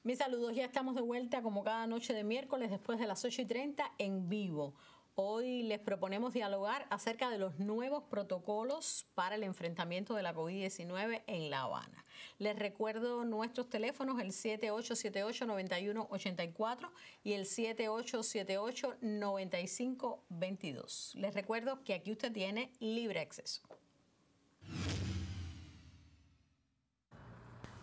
Mis saludos, ya estamos de vuelta como cada noche de miércoles después de las 8:30 en vivo. Hoy les proponemos dialogar acerca de los nuevos protocolos para el enfrentamiento de la COVID-19 en La Habana. Les recuerdo nuestros teléfonos, el 7878-9184 y el 7878-9522. Les recuerdo que aquí usted tiene libre acceso.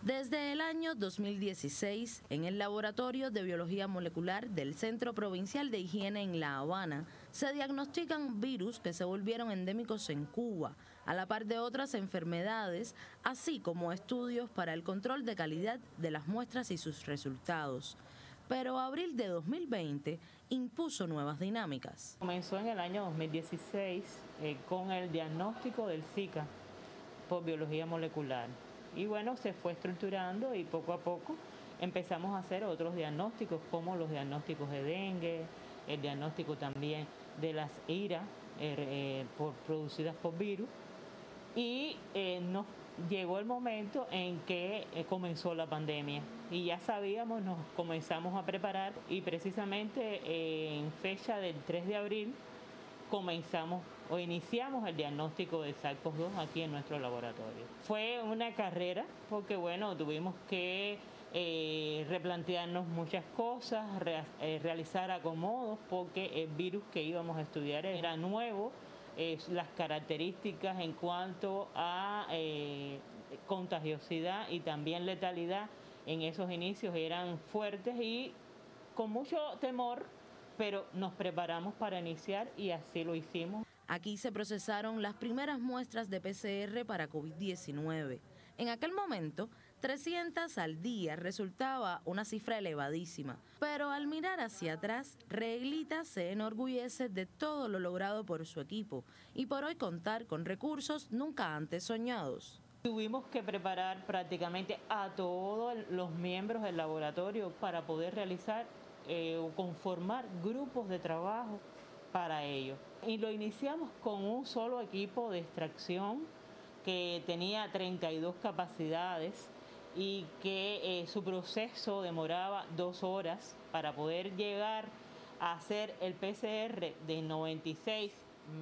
Desde el año 2016, en el Laboratorio de Biología Molecular del Centro Provincial de Higiene en La Habana, se diagnostican virus que se volvieron endémicos en Cuba, a la par de otras enfermedades, así como estudios para el control de calidad de las muestras y sus resultados. Pero abril de 2020 impuso nuevas dinámicas. Comenzó en el año 2016 con el diagnóstico del Zika por biología molecular. Y bueno, se fue estructurando y poco a poco empezamos a hacer otros diagnósticos, como los diagnósticos de dengue, el diagnóstico también de las IRA producidas por virus. Y nos llegó el momento en que comenzó la pandemia y ya sabíamos, nos comenzamos a preparar y precisamente en fecha del 3 de abril iniciamos el diagnóstico de SARS-CoV-2 aquí en nuestro laboratorio. Fue una carrera porque bueno, tuvimos que replantearnos muchas cosas, realizar acomodos porque el virus que íbamos a estudiar era nuevo, las características en cuanto a contagiosidad y también letalidad en esos inicios eran fuertes y con mucho temor, pero nos preparamos para iniciar y así lo hicimos. Aquí se procesaron las primeras muestras de PCR para COVID-19. En aquel momento, 300 al día resultaba una cifra elevadísima, pero al mirar hacia atrás, Reglita se enorgullece de todo lo logrado por su equipo y por hoy contar con recursos nunca antes soñados. Tuvimos que preparar prácticamente a todos los miembros del laboratorio para poder realizar o conformar grupos de trabajo para ello. Y lo iniciamos con un solo equipo de extracción que tenía 32 capacidades y que su proceso demoraba 2 horas para poder llegar a hacer el PCR de 96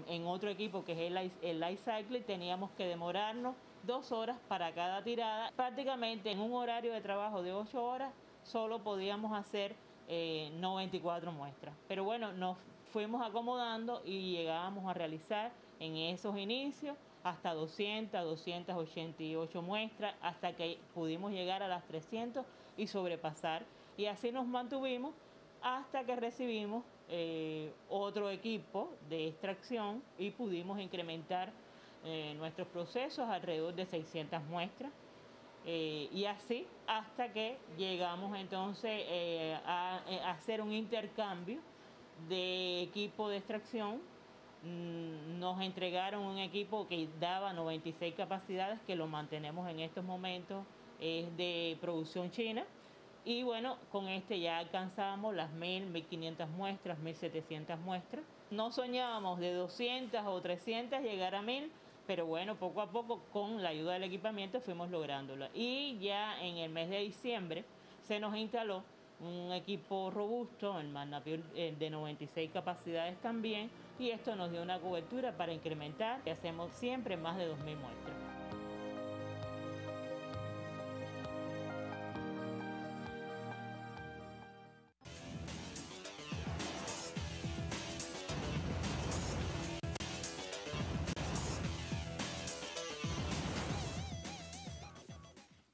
en otro equipo que es el Life Cycle. Teníamos que demorarnos 2 horas para cada tirada. Prácticamente en un horario de trabajo de 8 horas solo podíamos hacer 94 muestras. Pero bueno, nos fuimos acomodando y llegábamos a realizar en esos inicios hasta 200, 288 muestras, hasta que pudimos llegar a las 300 y sobrepasar. Y así nos mantuvimos hasta que recibimos otro equipo de extracción y pudimos incrementar nuestros procesos alrededor de 600 muestras. Y así hasta que llegamos entonces a hacer un intercambio de equipo de extracción. Nos entregaron un equipo que daba 96 capacidades, que lo mantenemos en estos momentos, es de producción china. Y bueno, con este ya alcanzamos las 1000, 1500 muestras, 1700 muestras. No soñábamos de 200 o 300 llegar a 1000, pero bueno, poco a poco con la ayuda del equipamiento fuimos lográndolo. Y ya en el mes de diciembre se nos instaló un equipo robusto, el Magnapure de 96 capacidades también, y esto nos dio una cobertura para incrementar, y hacemos siempre más de 2000 muestras.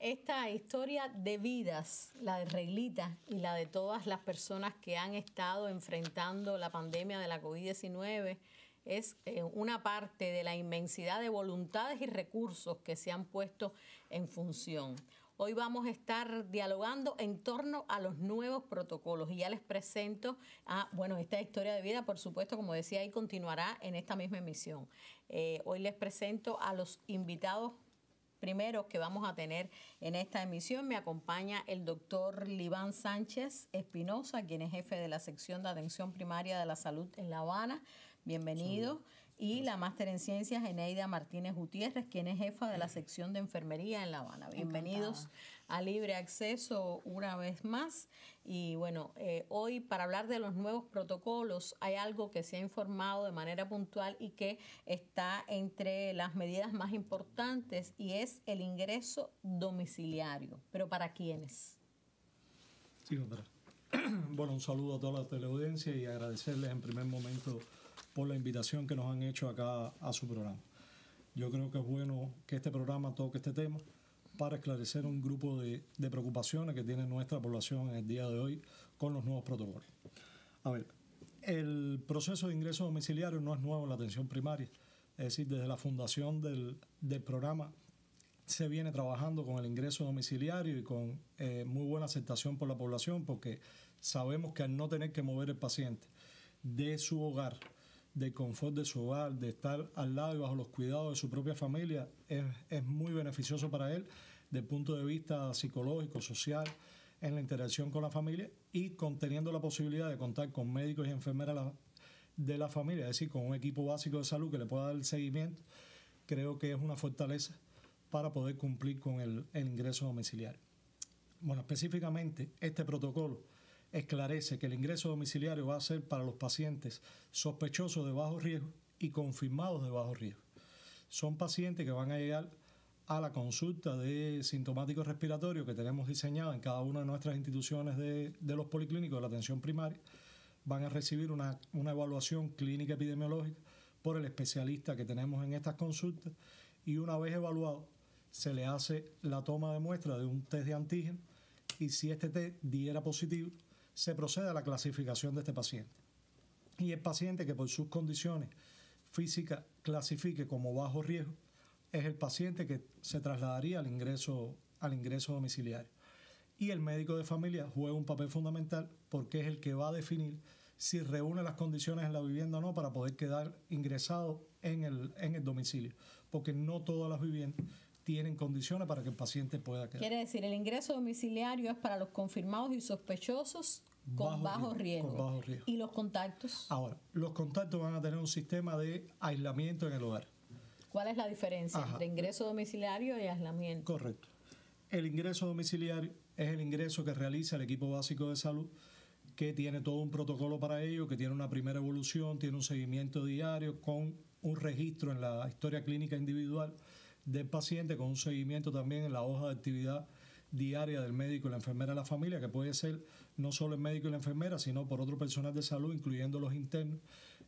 Esta historia de vidas, la de Reglita y la de todas las personas que han estado enfrentando la pandemia de la COVID-19, es una parte de la inmensidad de voluntades y recursos que se han puesto en función. Hoy vamos a estar dialogando en torno a los nuevos protocolos y ya les presento esta historia de vida, por supuesto, como decía, ahí continuará en esta misma emisión. Hoy les presento a los invitados primeros que vamos a tener en esta emisión. Me acompaña el doctor Liván Sánchez Espinosa, quien es jefe de la sección de atención primaria de la salud en La Habana. Bienvenido. y la máster en ciencias Eneida Martínez Gutiérrez, quien es jefa de la sección de enfermería en La Habana. Bienvenidos a Libre Acceso una vez más. Y bueno, hoy para hablar de los nuevos protocolos hay algo que se ha informado de manera puntual y que está entre las medidas más importantes, y es el ingreso domiciliario. ¿Pero para quiénes? Sí, doctora. Bueno, un saludo a toda la teleaudiencia y agradecerles en primer momento por la invitación que nos han hecho acá a su programa. Yo creo que es bueno que este programa toque este tema para esclarecer un grupo de preocupaciones que tiene nuestra población en el día de hoy con los nuevos protocolos. A ver, el proceso de ingreso domiciliario no es nuevo en la atención primaria, es decir, desde la fundación del programa se viene trabajando con el ingreso domiciliario y con muy buena aceptación por la población, porque sabemos que al no tener que mover el paciente de su hogar, del confort de su hogar, de estar al lado y bajo los cuidados de su propia familia, es muy beneficioso para él desde el punto de vista psicológico, social, en la interacción con la familia, y teniendo la posibilidad de contar con médicos y enfermeras de la familia, es decir, con un equipo básico de salud que le pueda dar el seguimiento. Creo que es una fortaleza para poder cumplir con el ingreso domiciliario. Bueno, específicamente este protocolo esclarece que el ingreso domiciliario va a ser para los pacientes sospechosos de bajo riesgo y confirmados de bajo riesgo. Son pacientes que van a llegar a la consulta de sintomáticos respiratorios que tenemos diseñada en cada una de nuestras instituciones de los policlínicos de la atención primaria. Van a recibir una evaluación clínica epidemiológica por el especialista que tenemos en estas consultas, y una vez evaluado se le hace la toma de muestra de un test de antígeno, y si este test diera positivo, se procede a la clasificación de este paciente. Y el paciente que por sus condiciones físicas clasifique como bajo riesgo es el paciente que se trasladaría al ingreso domiciliario. Y el médico de familia juega un papel fundamental, porque es el que va a definir si reúne las condiciones en la vivienda o no para poder quedar ingresado en el domicilio, porque no todas las viviendas tienen condiciones para que el paciente pueda quedar. Quiere decir, el ingreso domiciliario es para los confirmados y sospechosos con bajo riesgo. ¿Y los contactos? Ahora, los contactos van a tener un sistema de aislamiento en el hogar. ¿Cuál es la diferencia entre ingreso domiciliario y aislamiento? Correcto. El ingreso domiciliario es el ingreso que realiza el equipo básico de salud, que tiene todo un protocolo para ello, que tiene una primera evolución, tiene un seguimiento diario con un registro en la historia clínica individual del paciente, con un seguimiento también en la hoja de actividad diaria del médico y la enfermera de la familia, que puede ser no solo el médico y la enfermera, sino por otro personal de salud, incluyendo los internos,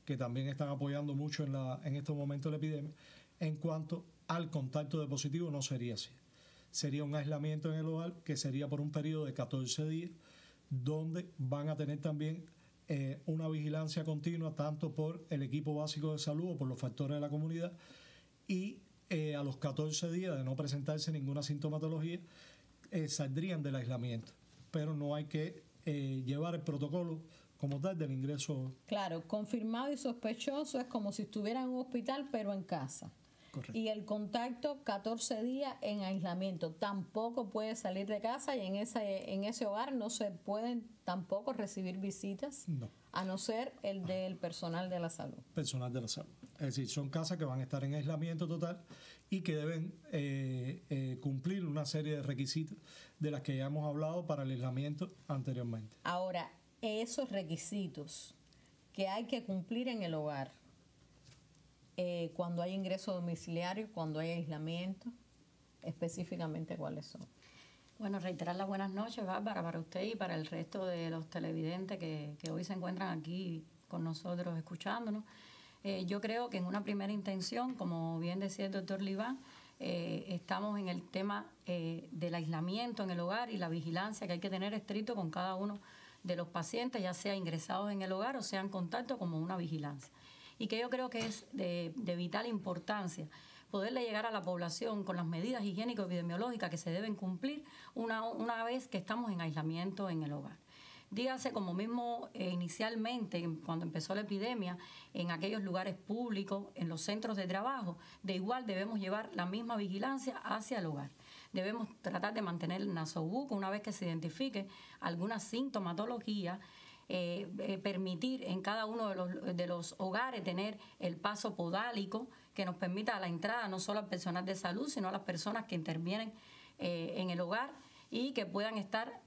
que también están apoyando mucho en estos momentos de la epidemia. En cuanto al contacto de positivo, no sería así. Sería un aislamiento en el hogar, que sería por un periodo de 14 días, donde van a tener también una vigilancia continua, tanto por el equipo básico de salud o por los factores de la comunidad, y a los 14 días de no presentarse ninguna sintomatología, saldrían del aislamiento. Pero no hay que llevar el protocolo como tal del ingreso. Claro, confirmado y sospechoso es como si estuviera en un hospital, pero en casa. Correcto. Y el contacto, 14 días en aislamiento. Tampoco puede salir de casa, y en ese hogar no se pueden tampoco recibir visitas, no, a no ser el del personal de la salud. Personal de la salud. Es decir, son casas que van a estar en aislamiento total y que deben cumplir una serie de requisitos de las que ya hemos hablado para el aislamiento anteriormente. Ahora, esos requisitos que hay que cumplir en el hogar, cuando hay ingreso domiciliario, cuando hay aislamiento, específicamente ¿cuáles son? Bueno, reiterar las buenas noches, Bárbara, para usted y para el resto de los televidentes que hoy se encuentran aquí con nosotros escuchándonos. Yo creo que en una primera intención, como bien decía el doctor Liván, estamos en el tema del aislamiento en el hogar y la vigilancia que hay que tener estricto con cada uno de los pacientes, ya sea ingresados en el hogar o sea en contacto, como una vigilancia. Y que yo creo que es de vital importancia poderle llegar a la población con las medidas higiénico-epidemiológicas que se deben cumplir una vez que estamos en aislamiento en el hogar. Dígase, como mismo inicialmente, cuando empezó la epidemia, en aquellos lugares públicos, en los centros de trabajo, de igual debemos llevar la misma vigilancia hacia el hogar. Debemos tratar de mantener el nasobuco una vez que se identifique alguna sintomatología, permitir en cada uno de los hogares tener el paso podálico que nos permita la entrada no solo al personal de salud, sino a las personas que intervienen en el hogar y que puedan estar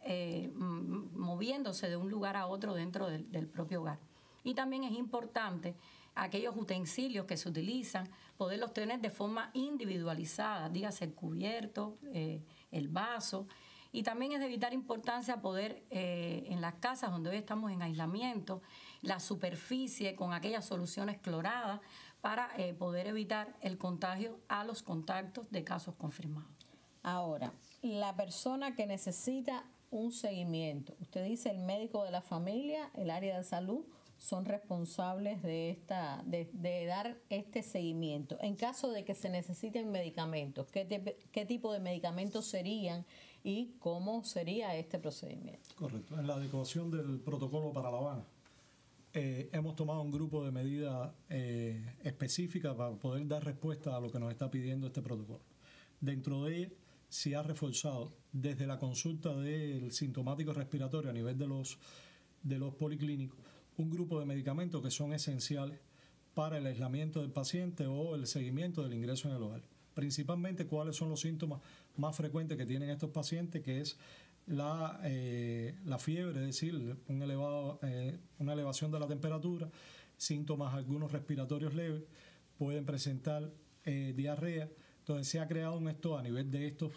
moviéndose de un lugar a otro dentro del propio hogar. Y también es importante aquellos utensilios que se utilizan, poderlos tener de forma individualizada, dígase el cubierto, el vaso. Y también es de vital importancia poder, en las casas donde hoy estamos en aislamiento, la superficie con aquellas soluciones cloradas para poder evitar el contagio a los contactos de casos confirmados. Ahora, la persona que necesita un seguimiento, usted dice el médico de la familia, el área de salud, son responsables de dar este seguimiento. En caso de que se necesiten medicamentos, ¿qué tipo de medicamentos serían y cómo sería este procedimiento? Correcto. En la adecuación del protocolo para La Habana, hemos tomado un grupo de medidas específicas para poder dar respuesta a lo que nos está pidiendo este protocolo. Dentro de ella se ha reforzado desde la consulta del sintomático respiratorio a nivel de los policlínicos un grupo de medicamentos que son esenciales para el aislamiento del paciente o el seguimiento del ingreso en el hogar. Principalmente, cuáles son los síntomas más frecuentes que tienen estos pacientes, que es la fiebre, es decir, una elevación de la temperatura, síntomas algunos respiratorios leves, pueden presentar diarrea. Entonces se ha creado un esto a nivel de estos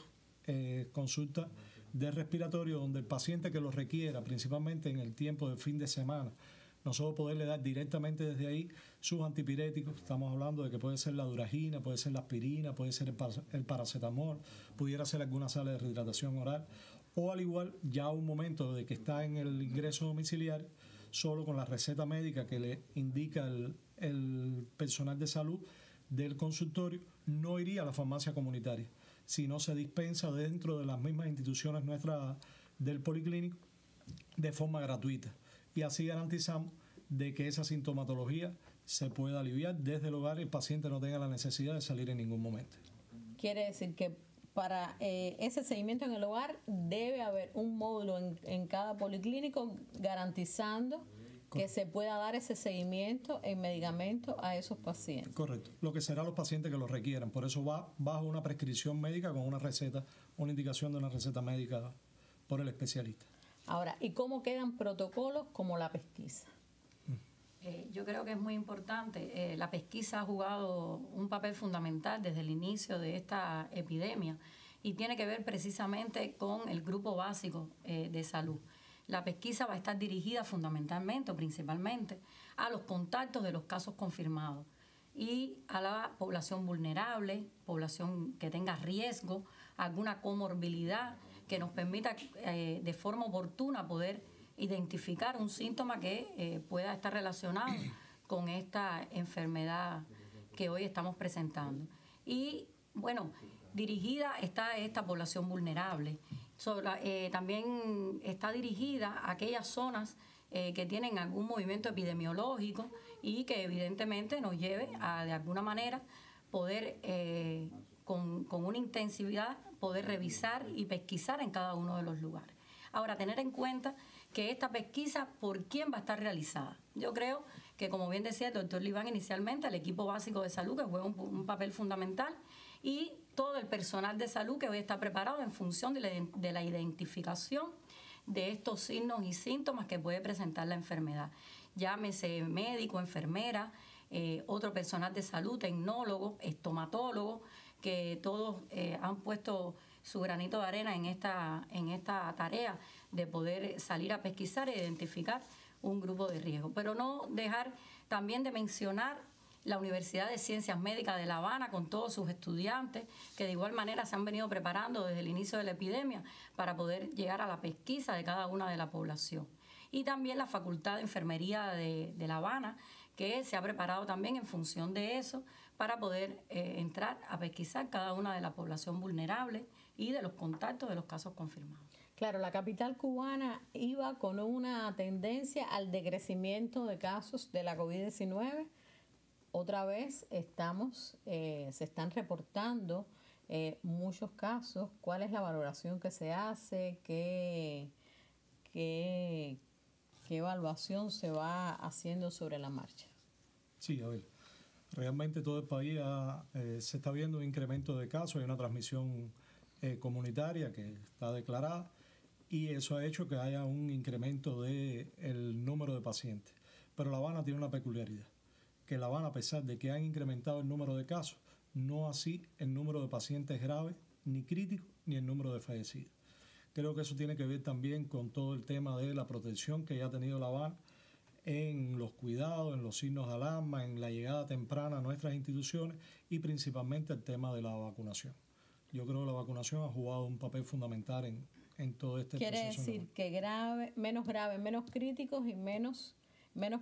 consultas de respiratorio, donde el paciente que lo requiera, principalmente en el tiempo del fin de semana, nosotros poderle dar directamente desde ahí sus antipiréticos. Estamos hablando de que puede ser la duragina, puede ser la aspirina, puede ser el paracetamol, pudiera ser alguna sala de rehidratación oral, o al igual ya un momento de que está en el ingreso domiciliario, solo con la receta médica que le indica el personal de salud del consultorio, no iría a la farmacia comunitaria, sino se dispensa dentro de las mismas instituciones nuestras del policlínico de forma gratuita. Y así garantizamos de que esa sintomatología se pueda aliviar desde el hogar y el paciente no tenga la necesidad de salir en ningún momento. Quiere decir que para ese seguimiento en el hogar debe haber un módulo en cada policlínico garantizando que se pueda dar ese seguimiento en medicamentos a esos pacientes. Correcto. Lo que será los pacientes que lo requieran. Por eso va bajo una prescripción médica con una receta, una indicación de una receta médica por el especialista. Ahora, ¿y cómo quedan protocolos como la pesquisa? Yo creo que es muy importante. La pesquisa ha jugado un papel fundamental desde el inicio de esta epidemia y tiene que ver precisamente con el grupo básico de salud. La pesquisa va a estar dirigida fundamentalmente o principalmente a los contactos de los casos confirmados y a la población vulnerable, población que tenga riesgo, alguna comorbilidad que nos permita de forma oportuna poder identificar un síntoma que pueda estar relacionado con esta enfermedad que hoy estamos presentando. Y bueno, dirigida está esta población vulnerable. También está dirigida a aquellas zonas que tienen algún movimiento epidemiológico y que evidentemente nos lleve a, de alguna manera, poder con una intensividad, poder revisar y pesquisar en cada uno de los lugares. Ahora, tener en cuenta que esta pesquisa, ¿por quién va a estar realizada? Yo creo que, como bien decía el doctor Liván inicialmente, el equipo básico de salud, que juega un papel fundamental, y todo el personal de salud que hoy está preparado en función de la identificación de estos signos y síntomas que puede presentar la enfermedad. Llámese médico, enfermera, otro personal de salud, tecnólogo, estomatólogo, que todos han puesto su granito de arena en esta tarea de poder salir a pesquisar e identificar un grupo de riesgo. Pero no dejar también de mencionar la Universidad de Ciencias Médicas de La Habana con todos sus estudiantes que de igual manera se han venido preparando desde el inicio de la epidemia para poder llegar a la pesquisa de cada una de la población. Y también la Facultad de Enfermería de La Habana, que se ha preparado también en función de eso para poder entrar a pesquisar cada una de la población vulnerable y de los contactos de los casos confirmados. Claro, la capital cubana iba con una tendencia al decrecimiento de casos de la COVID-19. Otra vez se están reportando muchos casos. ¿Cuál es la valoración que se hace? ¿Qué ¿qué evaluación se va haciendo sobre la marcha? Sí, a ver, realmente todo el país se está viendo un incremento de casos, hay una transmisión comunitaria que está declarada y eso ha hecho que haya un incremento del número de pacientes. Pero La Habana tiene una peculiaridad, que La Habana, a pesar de que han incrementado el número de casos, no así el número de pacientes graves, ni críticos, ni el número de fallecidos. Creo que eso tiene que ver también con todo el tema de la protección que ya ha tenido La Habana en los cuidados, en los signos de alarma, en la llegada temprana a nuestras instituciones y principalmente el tema de la vacunación. Yo creo que la vacunación ha jugado un papel fundamental en todo este proceso. Quiere decir que menos críticos y menos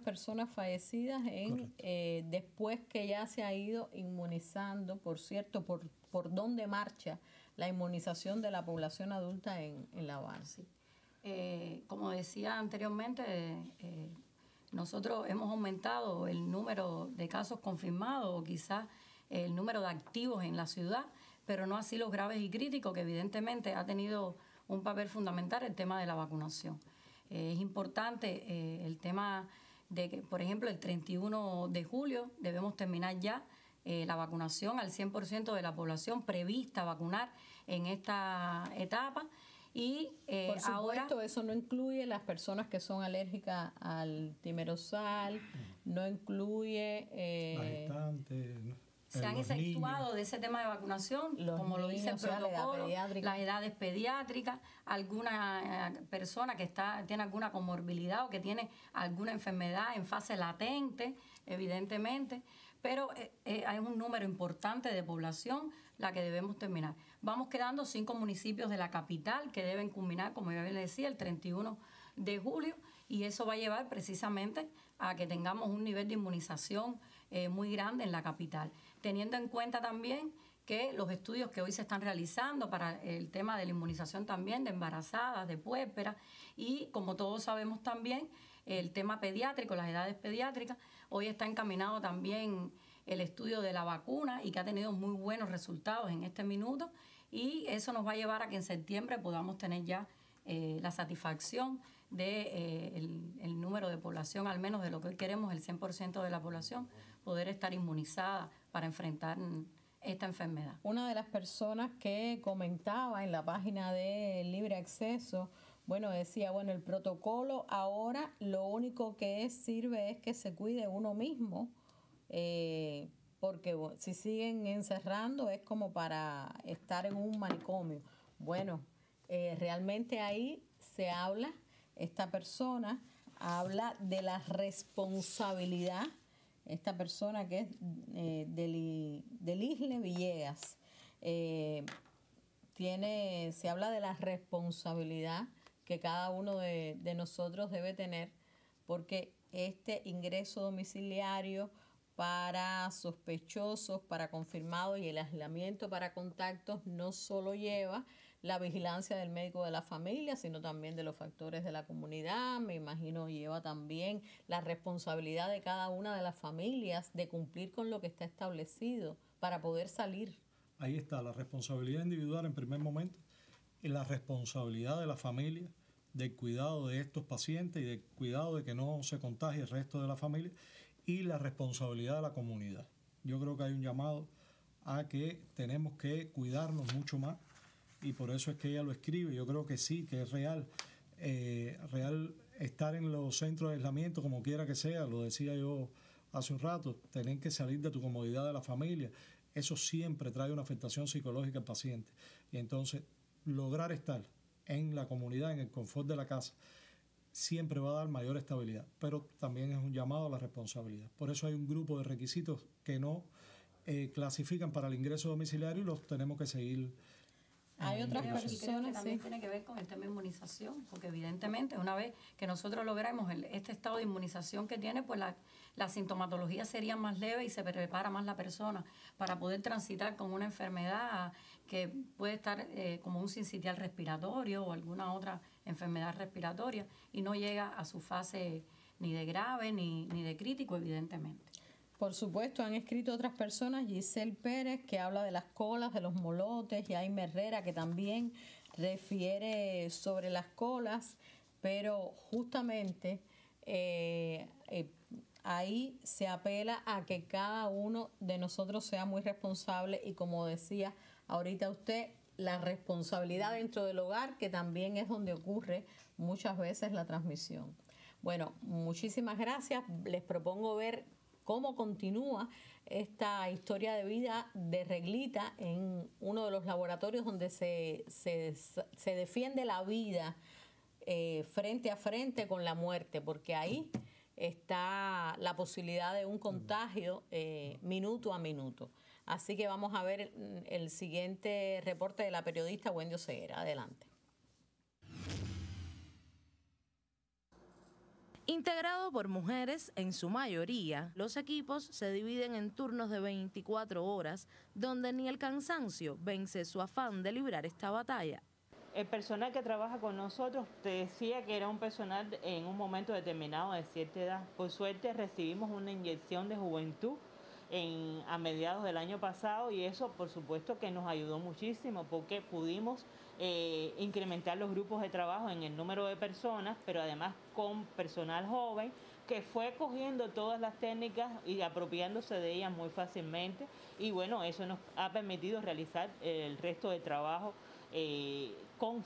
personas fallecidas después que ya se ha ido inmunizando. Por cierto, por dónde marcha la inmunización de la población adulta en La Habana. Sí. Como decía anteriormente, nosotros hemos aumentado el número de casos confirmados o quizás el número de activos en la ciudad, pero no así los graves y críticos, que evidentemente ha tenido un papel fundamental el tema de la vacunación. Es importante el tema de que, por ejemplo, el 31 de julio debemos terminar ya la vacunación al 100% de la población prevista vacunar en esta etapa. Y por supuesto, ahora eso no incluye las personas que son alérgicas al timerosal, no incluye las gestantes, se han exceptuado de ese tema de vacunación, como lo dice el protocolo, las edades pediátricas, alguna persona que tiene alguna comorbilidad o que tiene alguna enfermedad en fase latente, evidentemente, pero hay un número importante de población la que debemos terminar. Vamos quedando 5 municipios de la capital que deben culminar, como yo les decía, el 31 de julio, y eso va a llevar precisamente a que tengamos un nivel de inmunización muy grande en la capital, teniendo en cuenta también que los estudios que hoy se están realizando para el tema de la inmunización también de embarazadas, de puérperas, y como todos sabemos también, el tema pediátrico, las edades pediátricas, hoy está encaminado también el estudio de la vacuna y que ha tenido muy buenos resultados en este minuto, y eso nos va a llevar a que en septiembre podamos tener ya la satisfacción del número de población, al menos de lo que hoy queremos, el 100% de la población, poder estar inmunizada para enfrentar esta enfermedad. Una de las personas que comentaba en la página de Libre Acceso, decía, el protocolo ahora lo único que sirve es que se cuide uno mismo, porque si siguen encerrando es como para estar en un manicomio. Realmente ahí se habla, esta persona habla de la responsabilidad, esta persona que es del Isle Villegas, se habla de la responsabilidad que cada uno de nosotros debe tener, porque este ingreso domiciliario para sospechosos, para confirmados y el aislamiento para contactos no solo lleva la vigilancia del médico de la familia, sino también de los factores de la comunidad. Me imagino lleva también la responsabilidad de cada una de las familias de cumplir con lo que está establecido para poder salir. Ahí está la responsabilidad individual en primer momento y la responsabilidad de la familia del cuidado de estos pacientes y del cuidado de que no se contagie el resto de la familia y la responsabilidad de la comunidad. Yo creo que hay un llamado a que tenemos que cuidarnos mucho más y por eso es que ella lo escribe. Yo creo que sí, que es real. Real estar en los centros de aislamiento, como quiera que sea, lo decía yo hace un rato, tener que salir de tu comodidad de la familia, eso siempre trae una afectación psicológica al paciente. Y entonces, lograr estar en la comunidad, en el confort de la casa, siempre va a dar mayor estabilidad, pero también es un llamado a la responsabilidad. Por eso hay un grupo de requisitos que no clasifican para el ingreso domiciliario y los tenemos que seguir. Hay otras personas que también tiene que ver con el tema de inmunización, porque evidentemente una vez que nosotros logramos este estado de inmunización que tiene, pues la sintomatología sería más leve y se prepara más la persona para poder transitar con una enfermedad que puede estar como un sincitial respiratorio o alguna otra enfermedad respiratoria y no llega a su fase ni de grave ni de crítico, evidentemente. Por supuesto, han escrito otras personas, Giselle Pérez, que habla de las colas, de los molotes, Jaime Herrera, que también refiere sobre las colas, pero justamente ahí se apela a que cada uno de nosotros sea muy responsable y, como decía ahorita usted, la responsabilidad dentro del hogar, que también es donde ocurre muchas veces la transmisión. Bueno, muchísimas gracias. Les propongo ver cómo continúa esta historia de vida de Reglita en uno de los laboratorios donde se defiende la vida frente a frente con la muerte, porque ahí está la posibilidad de un contagio minuto a minuto. Así que vamos a ver el siguiente reporte de la periodista Wendy Oseguera. Adelante. Integrado por mujeres en su mayoría, los equipos se dividen en turnos de 24 horas, donde ni el cansancio vence su afán de librar esta batalla. El personal que trabaja con nosotros, te decía que era un personal en un momento determinado de cierta edad. Por suerte recibimos una inyección de juventud a mediados del año pasado, y eso por supuesto que nos ayudó muchísimo, porque pudimos incrementar los grupos de trabajo en el número de personas, pero además con personal joven que fue cogiendo todas las técnicas y apropiándose de ellas muy fácilmente, y bueno, eso nos ha permitido realizar el resto del trabajo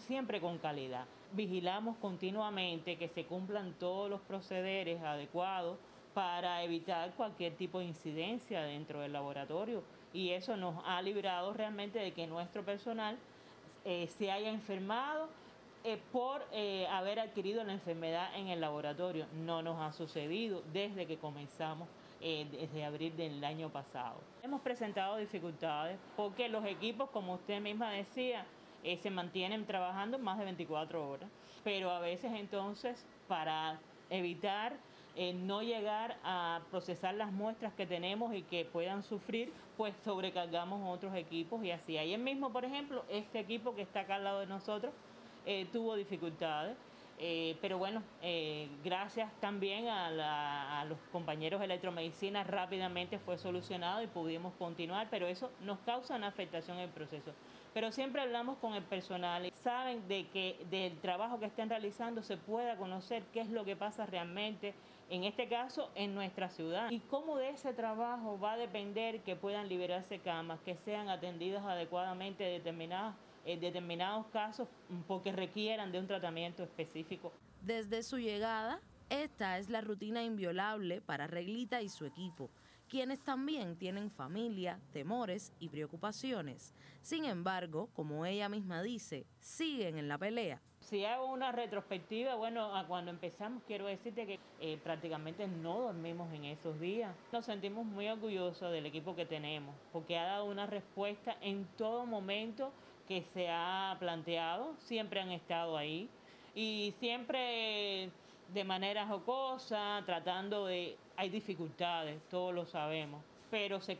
siempre con calidad. Vigilamos continuamente que se cumplan todos los procederes adecuados para evitar cualquier tipo de incidencia dentro del laboratorio, y eso nos ha librado realmente de que nuestro personal se haya enfermado por haber adquirido la enfermedad en el laboratorio. No nos ha sucedido desde que comenzamos desde abril del año pasado. Hemos presentado dificultades porque los equipos, como usted misma decía, se mantienen trabajando más de 24 horas, pero a veces entonces, para evitar no llegar a procesar las muestras que tenemos y que puedan sufrir, pues sobrecargamos otros equipos, y así. Ayer mismo, por ejemplo, este equipo que está acá al lado de nosotros tuvo dificultades, pero bueno, gracias también a los compañeros de electromedicina rápidamente fue solucionado y pudimos continuar, pero eso nos causa una afectación en el proceso. Pero siempre hablamos con el personal y saben de que del trabajo que estén realizando se pueda conocer qué es lo que pasa realmente, en este caso en nuestra ciudad, y cómo de ese trabajo va a depender que puedan liberarse camas, que sean atendidas adecuadamente determinados casos porque requieran de un tratamiento específico. Desde su llegada, esta es la rutina inviolable para Reglita y su equipo, quienes también tienen familia, temores y preocupaciones. Sin embargo, como ella misma dice, siguen en la pelea. Si hago una retrospectiva, bueno, a cuando empezamos, quiero decirte que prácticamente no dormimos en esos días. Nos sentimos muy orgullosos del equipo que tenemos, porque ha dado una respuesta en todo momento que se ha planteado, siempre han estado ahí, y siempre de manera jocosa, tratando de... Hay dificultades, todos lo sabemos, pero se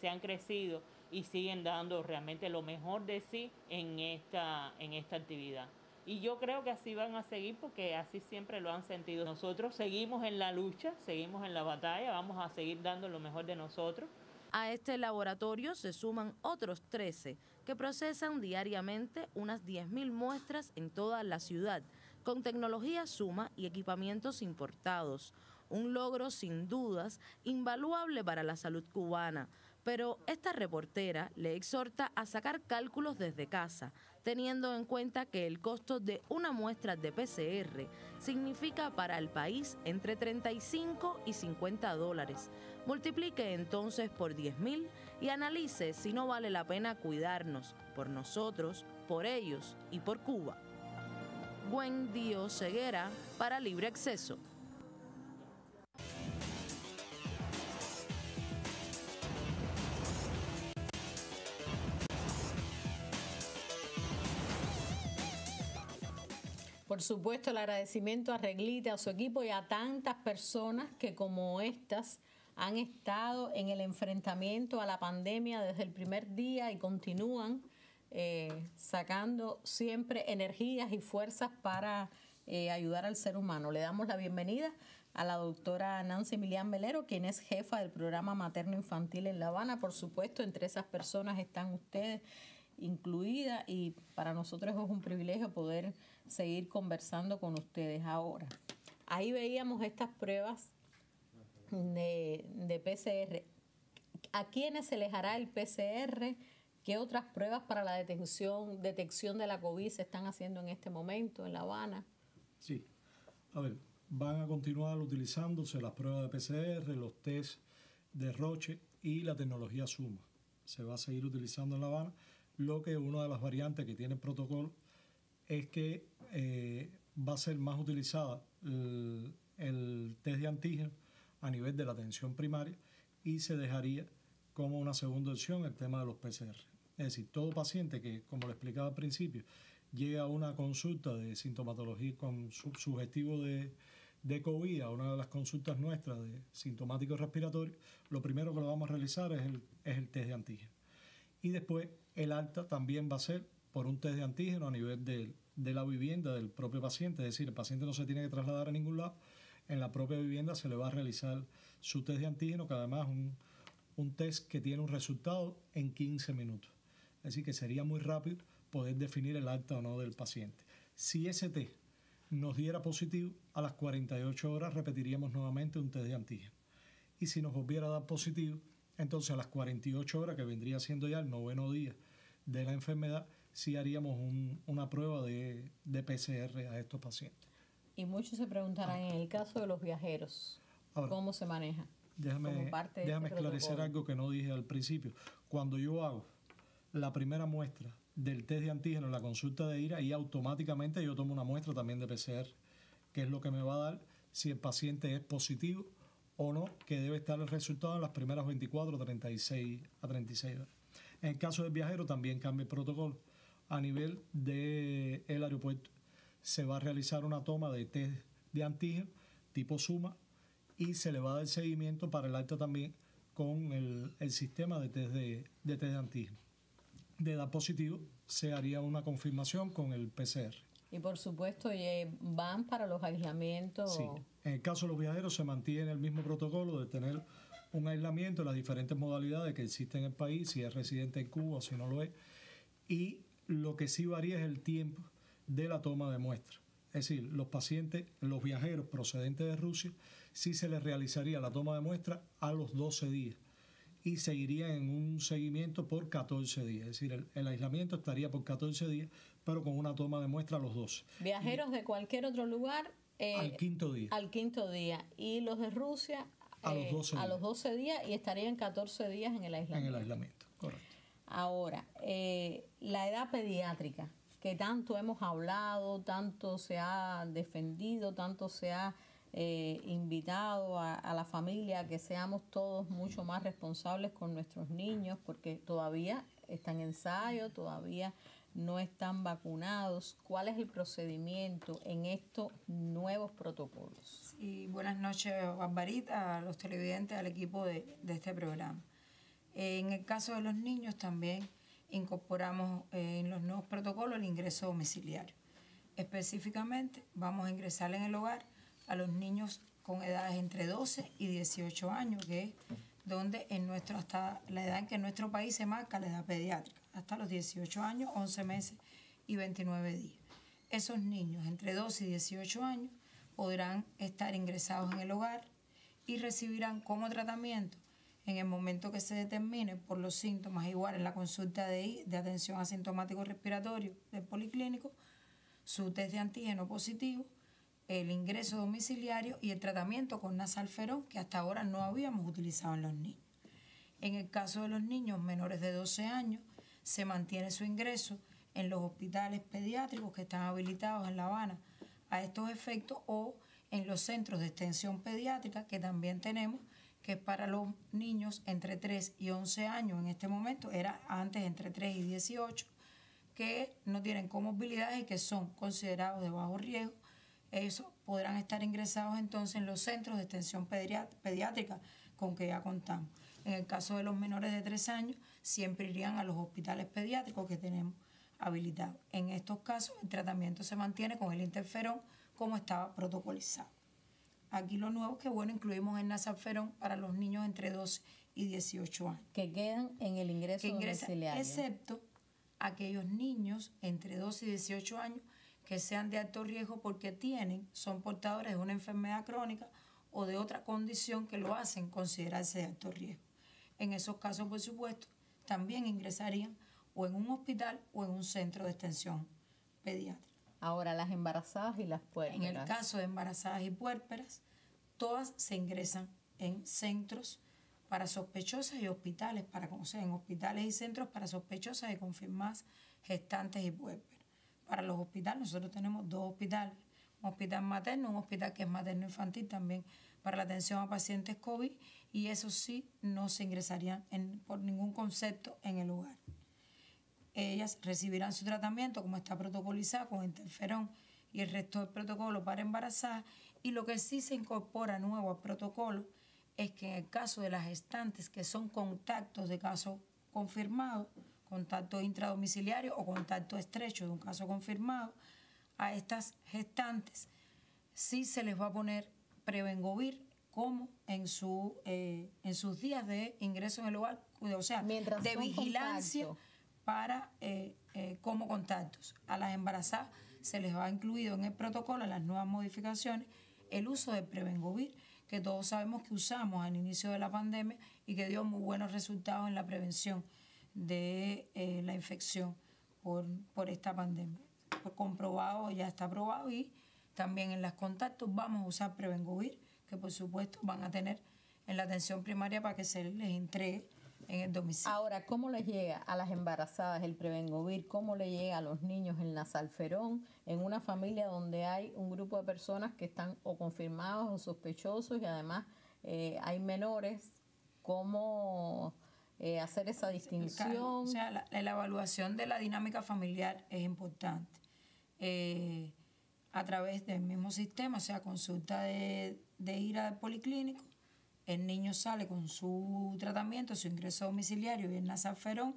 han crecido y siguen dando realmente lo mejor de sí en esta actividad. Y yo creo que así van a seguir, porque así siempre lo han sentido. Nosotros seguimos en la lucha, seguimos en la batalla, vamos a seguir dando lo mejor de nosotros. A este laboratorio se suman otros 13 que procesan diariamente unas 10.000 muestras en toda la ciudad, con tecnología suma y equipamientos importados. Un logro sin dudas invaluable para la salud cubana, pero esta reportera le exhorta a sacar cálculos desde casa, teniendo en cuenta que el costo de una muestra de PCR significa para el país entre 35 y 50 dólares. Multiplique entonces por 10.000 y analice si no vale la pena cuidarnos, por nosotros, por ellos y por Cuba. Wendy Oseguera para Libre Acceso. Por supuesto, el agradecimiento a Reglita, a su equipo y a tantas personas que como estas han estado en el enfrentamiento a la pandemia desde el primer día y continúan sacando siempre energías y fuerzas para ayudar al ser humano. Le damos la bienvenida a la doctora Nancy Milian Melero, quien es jefa del programa materno-infantil en La Habana. Por supuesto, entre esas personas están ustedes incluida, y para nosotros es un privilegio poder seguir conversando con ustedes ahora. ahí veíamos estas pruebas de PCR. ¿A quiénes se les hará el PCR? ¿Qué otras pruebas para la detección de la COVID se están haciendo en este momento en La Habana? Sí, a ver, van a continuar utilizándose las pruebas de PCR, los test de Roche y la tecnología Suma. Se va a seguir utilizando en La Habana, lo que una de las variantes que tiene el protocolo es que va a ser más utilizada el test de antígeno a nivel de la atención primaria y se dejaría como una segunda opción el tema de los PCR. Es decir, todo paciente que, como le explicaba al principio, llega a una consulta de sintomatología con sugestivo de COVID, a una de las consultas nuestras de sintomático respiratorio, lo primero que lo vamos a realizar es el test de antígeno. Y después el alta también va a ser por un test de antígeno a nivel de la vivienda del propio paciente, es decir, el paciente no se tiene que trasladar a ningún lado, en la propia vivienda se le va a realizar su test de antígeno, que además es un test que tiene un resultado en 15 minutos. Es decir, que sería muy rápido poder definir el alta o no del paciente. Si ese test nos diera positivo, a las 48 horas repetiríamos nuevamente un test de antígeno. Y si nos volviera a dar positivo, entonces a las 48 horas, que vendría siendo ya el 9º día de la enfermedad, sí haríamos una prueba de PCR a estos pacientes. Y muchos se preguntarán, en el caso de los viajeros, ahora, ¿cómo se maneja? Déjame esclarecer algo que no dije al principio. Cuando yo hago la primera muestra del test de antígeno en la consulta de ida, y automáticamente yo tomo una muestra también de PCR, que es lo que me va a dar si el paciente es positivo o no, que debe estar el resultado en las primeras 24 a 36 horas. En el caso del viajero también cambia el protocolo. A nivel del aeropuerto se va a realizar una toma de test de antígeno tipo Suma y se le va a dar seguimiento para el alta también con el sistema de test de antígeno. De dar positivo se haría una confirmación con el PCR. Y por supuesto van para los aislamientos. Sí, en el caso de los viajeros se mantiene el mismo protocolo de tener un aislamiento en las diferentes modalidades que existen en el país, si es residente en Cuba o si no lo es, y lo que sí varía es el tiempo de la toma de muestra. Es decir, los pacientes, los viajeros procedentes de Rusia, sí se les realizaría la toma de muestra a los 12 días y seguiría en un seguimiento por 14 días. Es decir, el aislamiento estaría por 14 días, pero con una toma de muestra a los 12. Viajeros de cualquier otro lugar al quinto día. Al quinto día. Y los de Rusia a los 12 días y estarían 14 días en el aislamiento. En el aislamiento, correcto. Ahora, la edad pediátrica, que tanto hemos hablado, tanto se ha defendido, tanto se ha invitado a la familia a que seamos todos mucho más responsables con nuestros niños, porque todavía están en ensayo, todavía no están vacunados. ¿Cuál es el procedimiento en estos nuevos protocolos? Sí, buenas noches, Barbarita, a los televidentes, al equipo de este programa. En el caso de los niños también incorporamos en los nuevos protocolos el ingreso domiciliario. Específicamente vamos a ingresar en el hogar a los niños con edades entre 12 y 18 años, que es donde hasta la edad en que en nuestro país se marca la edad pediátrica, hasta los 18 años, 11 meses y 29 días. Esos niños entre 12 y 18 años podrán estar ingresados en el hogar y recibirán como tratamiento, en el momento que se determine por los síntomas, igual en la consulta de atención asintomático respiratorio del policlínico, su test de antígeno positivo, el ingreso domiciliario y el tratamiento con nasalferón, que hasta ahora no habíamos utilizado en los niños. En el caso de los niños menores de 12 años, se mantiene su ingreso en los hospitales pediátricos que están habilitados en La Habana a estos efectos, o en los centros de extensión pediátrica que también tenemos, que es para los niños entre 3 y 11 años en este momento, era antes entre 3 y 18, que no tienen comorbilidades y que son considerados de bajo riesgo. Esos podrán estar ingresados entonces en los centros de extensión pediátrica con que ya contamos. En el caso de los menores de 3 años, siempre irían a los hospitales pediátricos que tenemos habilitados. En estos casos, el tratamiento se mantiene con el interferón como estaba protocolizado. Aquí lo nuevo es que, incluimos el nasalferón para los niños entre 12 y 18 años. Que quedan en el ingreso domiciliario. Excepto aquellos niños entre 12 y 18 años que sean de alto riesgo porque son portadores de una enfermedad crónica o de otra condición que lo hacen considerarse de alto riesgo. En esos casos, por supuesto, también ingresarían o en un hospital o en un centro de extensión pediátrica. Ahora, las embarazadas y las puérperas. En el caso de embarazadas y puérperas, todas se ingresan en centros para sospechosas y hospitales, en hospitales y centros para sospechosas y confirmadas gestantes y puérperas. Para los hospitales, nosotros tenemos 2 hospitales, un hospital materno, un hospital que es materno-infantil también para la atención a pacientes COVID, y eso sí no se ingresarían por ningún concepto en el hogar. Ellas recibirán su tratamiento como está protocolizado con interferón y el resto del protocolo para embarazadas, y lo que sí se incorpora nuevo al protocolo es que en el caso de las gestantes que son contactos de caso confirmado, contacto intradomiciliario o contacto estrecho de un caso confirmado, a estas gestantes sí se les va a poner Prevengovir como en sus días de ingreso en el hogar, o sea, mientras de vigilancia para como contactos. A las embarazadas se les va incluido en el protocolo, en las nuevas modificaciones, el uso de Prevengovir, que todos sabemos que usamos al inicio de la pandemia y que dio muy buenos resultados en la prevención de la infección por esta pandemia. Comprobado, ya está aprobado, y también en los contactos vamos a usar Prevengovir, que por supuesto van a tener en la atención primaria para que se les entregue en el domicilio. Ahora, ¿cómo les llega a las embarazadas el Prevengovir? ¿Cómo le llega a los niños el Nasalferón en una familia donde hay un grupo de personas que están o confirmados o sospechosos y además hay menores? ¿Cómo hacer esa distinción? O sea, la evaluación de la dinámica familiar es importante. A través del mismo sistema, o sea, consulta de ir al policlínico, el niño sale con su tratamiento, su ingreso domiciliario y el Nasalferón,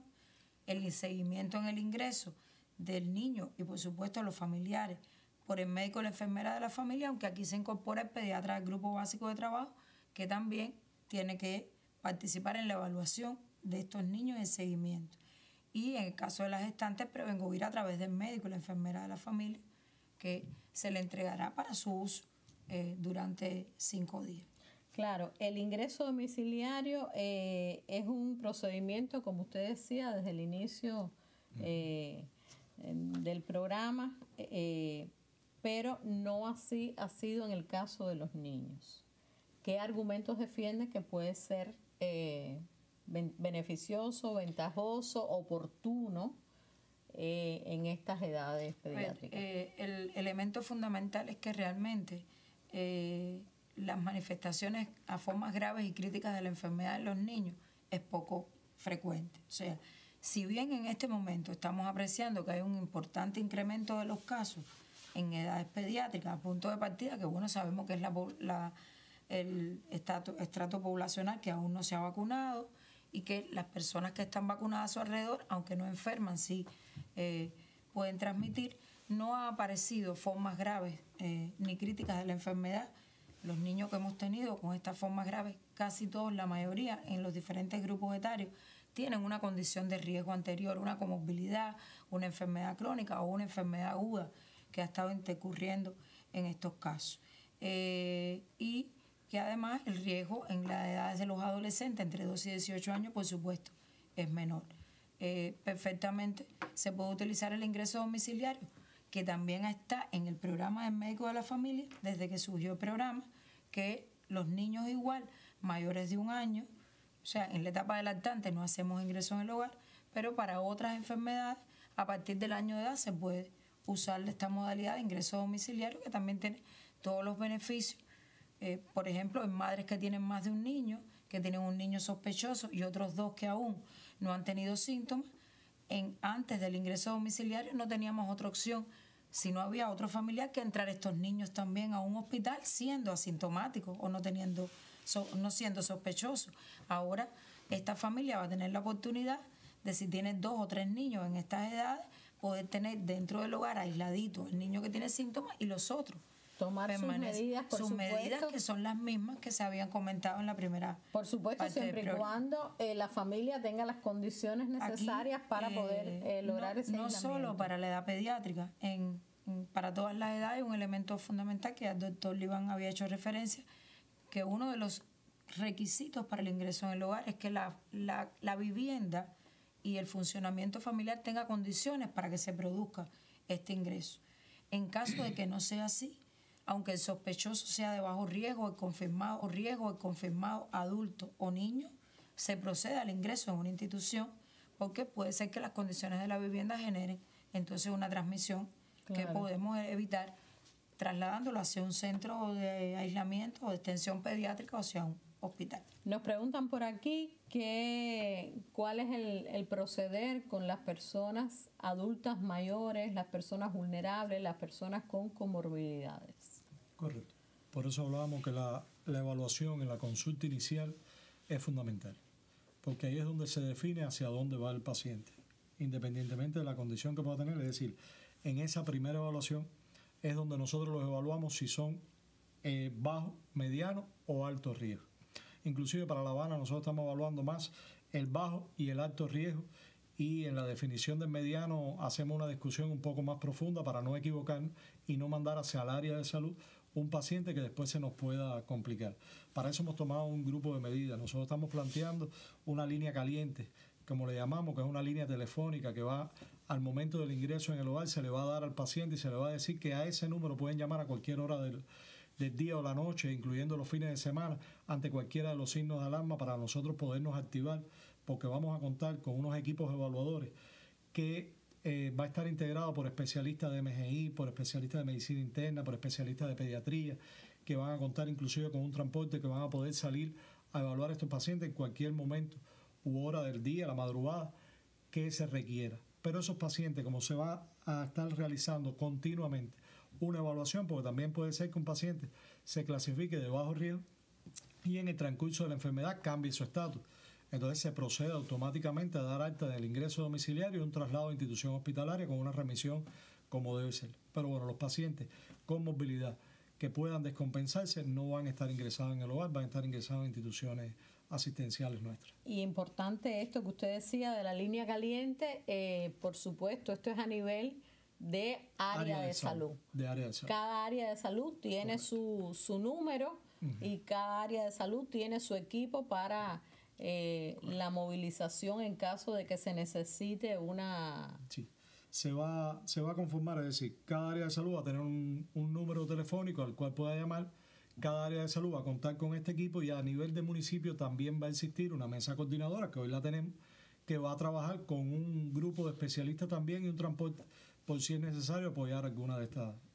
el seguimiento en el ingreso del niño y por supuesto los familiares por el médico o la enfermera de la familia, aunque aquí se incorpora el pediatra del grupo básico de trabajo, que también tiene que participar en la evaluación de estos niños y el seguimiento. Y en el caso de las gestantes, Prevengovir a través del médico y la enfermera de la familia, que se le entregará para su uso durante 5 días. Claro, el ingreso domiciliario es un procedimiento, como usted decía, desde el inicio del programa, pero no así ha sido en el caso de los niños. ¿Qué argumentos defiende que puede ser beneficioso, ventajoso, oportuno en estas edades pediátricas? El elemento fundamental es que realmente las manifestaciones a formas graves y críticas de la enfermedad en los niños es poco frecuente. O sea, si bien en este momento estamos apreciando que hay un importante incremento de los casos en edades pediátricas, a punto de partida, que bueno, sabemos que es el estrato poblacional que aún no se ha vacunado y que las personas que están vacunadas a su alrededor, aunque no enferman, sí pueden transmitir, no ha aparecido formas graves ni críticas de la enfermedad. Los niños que hemos tenido con estas formas graves, casi todos, la mayoría, en los diferentes grupos etarios, tienen una condición de riesgo anterior, una comorbilidad, una enfermedad crónica o una enfermedad aguda que ha estado intercurriendo en estos casos. Y que además el riesgo en las edades de los adolescentes, entre 12 y 18 años, por supuesto, es menor. Perfectamente se puede utilizar el ingreso domiciliario, que también está en el programa del médico de la familia, desde que surgió el programa, que los niños igual, mayores de 1 año, o sea, en la etapa de lactante no hacemos ingreso en el hogar, pero para otras enfermedades, a partir del año de edad se puede usar esta modalidad de ingreso domiciliario, que también tiene todos los beneficios. Por ejemplo, en madres que tienen más de un niño, que tienen un niño sospechoso y otros 2 que aún no han tenido síntomas, antes del ingreso domiciliario no teníamos otra opción, si no había otro familiar, que entrar estos niños también a un hospital siendo asintomáticos o no siendo sospechosos. Ahora esta familia va a tener la oportunidad de, si tiene 2 o 3 niños en estas edades, poder tener dentro del hogar aisladito el niño que tiene síntomas y los otros. Tomar sus medidas, por sus supuesto, medidas, que son las mismas que se habían comentado en la primera. Por supuesto, siempre y cuando la familia tenga las condiciones necesarias para poder lograr ese aislamiento. No solo para la edad pediátrica, en para todas las edades, un elemento fundamental que el doctor Liván había hecho referencia, que uno de los requisitos para el ingreso en el hogar es que la vivienda y el funcionamiento familiar tenga condiciones para que se produzca este ingreso. En caso de que no sea así, aunque el sospechoso sea de bajo riesgo, el confirmado adulto o niño, se procede al ingreso en una institución, porque puede ser que las condiciones de la vivienda generen entonces una transmisión que podemos evitar trasladándolo hacia un centro de aislamiento o de extensión pediátrica o hacia un hospital. Nos preguntan por aquí cuál es el proceder con las personas adultas mayores, las personas vulnerables, las personas con comorbilidades. Correcto. Por eso hablábamos que la evaluación en la consulta inicial es fundamental, porque ahí es donde se define hacia dónde va el paciente, independientemente de la condición que pueda tener. Es decir, en esa primera evaluación es donde nosotros los evaluamos si son bajo, mediano o alto riesgo. Inclusive para La Habana nosotros estamos evaluando más el bajo y el alto riesgo, y en la definición del mediano hacemos una discusión un poco más profunda para no equivocarnos y no mandar hacia el área de salud un paciente que después se nos pueda complicar. Para eso hemos tomado un grupo de medidas. Nosotros estamos planteando una línea caliente, como le llamamos, que es una línea telefónica que va al momento del ingreso en el hogar, se le va a dar al paciente y se le va a decir que a ese número pueden llamar a cualquier hora del día o la noche, incluyendo los fines de semana, ante cualquiera de los signos de alarma, para nosotros podernos activar, porque vamos a contar con unos equipos evaluadores que va a estar integrado por especialistas de MGI, por especialistas de medicina interna, por especialistas de pediatría, que van a contar inclusive con un transporte que van a poder salir a evaluar a estos pacientes en cualquier momento u hora del día, la madrugada, que se requiera. Pero esos pacientes, como se va a estar realizando continuamente una evaluación, porque también puede ser que un paciente se clasifique de bajo riesgo y en el transcurso de la enfermedad cambie su estatus. Entonces se procede automáticamente a dar alta del ingreso domiciliario y un traslado a institución hospitalaria con una remisión como debe ser. Pero bueno, los pacientes con movilidad que puedan descompensarse no van a estar ingresados en el hogar, van a estar ingresados en instituciones asistenciales nuestras. Y importante esto que usted decía de la línea caliente, por supuesto, esto es a nivel de área de salud. De área de salud. Cada área de salud tiene su número y cada área de salud tiene su equipo para la movilización en caso de que se necesite una... Sí, se va a conformar, es decir, cada área de salud va a tener un número telefónico al cual pueda llamar. Cada área de salud va a contar con este equipo y a nivel de municipio también va a existir una mesa coordinadora, que hoy la tenemos, que va a trabajar con un grupo de especialistas también y un transporte por si es necesario apoyar alguna de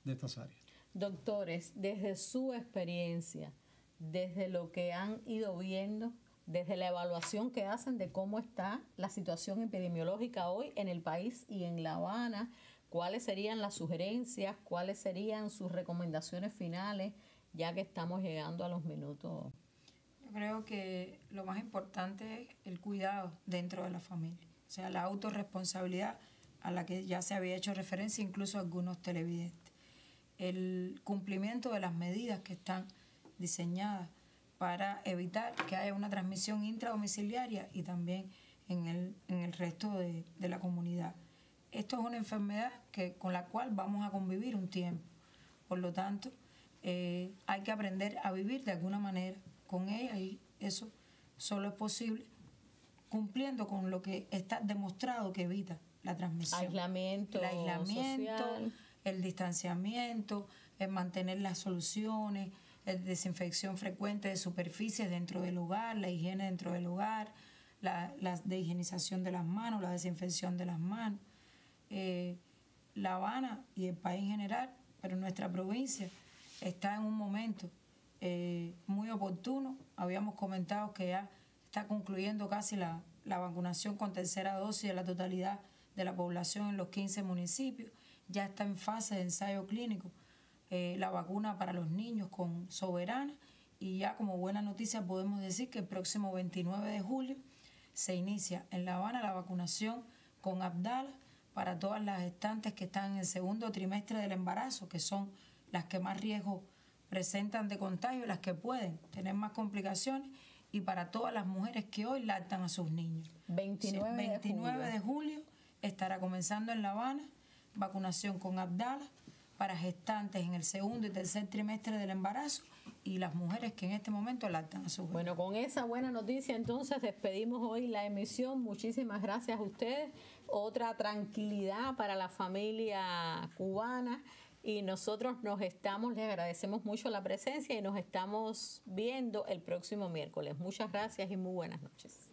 estas áreas. Doctores, desde su experiencia, desde lo que han ido viendo, desde la evaluación que hacen de cómo está la situación epidemiológica hoy en el país y en La Habana, ¿cuáles serían las sugerencias? ¿Cuáles serían sus recomendaciones finales, ya que estamos llegando a los minutos? Yo creo que lo más importante es el cuidado dentro de la familia, o sea, la autorresponsabilidad a la que ya se había hecho referencia incluso algunos televidentes. El cumplimiento de las medidas que están diseñadas para evitar que haya una transmisión intradomiciliaria y también en el resto de la comunidad. Esto es una enfermedad con la cual vamos a convivir un tiempo. Por lo tanto, hay que aprender a vivir de alguna manera con ella, y eso solo es posible cumpliendo con lo que está demostrado que evita la transmisión. El aislamiento social, el distanciamiento, el mantener las soluciones, la desinfección frecuente de superficies dentro del hogar, la higiene dentro del hogar, la de higienización de las manos, la desinfección de las manos. La Habana y el país en general, pero nuestra provincia está en un momento muy oportuno. Habíamos comentado que ya está concluyendo casi la vacunación con tercera dosis de la totalidad de la población en los 15 municipios. Ya está en fase de ensayo clínico la vacuna para los niños con Soberana, y ya como buena noticia podemos decir que el próximo 29 de julio se inicia en La Habana la vacunación con Abdala para todas las gestantes que están en el segundo trimestre del embarazo, que son las que más riesgo presentan de contagio, las que pueden tener más complicaciones, y para todas las mujeres que hoy lactan a sus niños. 29 de julio estará comenzando en La Habana vacunación con Abdala para gestantes en el segundo y tercer trimestre del embarazo y las mujeres que en este momento lactan a sus bebés. Bueno, con esa buena noticia entonces despedimos hoy la emisión. Muchísimas gracias a ustedes. Otra tranquilidad para la familia cubana. Y nosotros les agradecemos mucho la presencia y nos estamos viendo el próximo miércoles. Muchas gracias y muy buenas noches.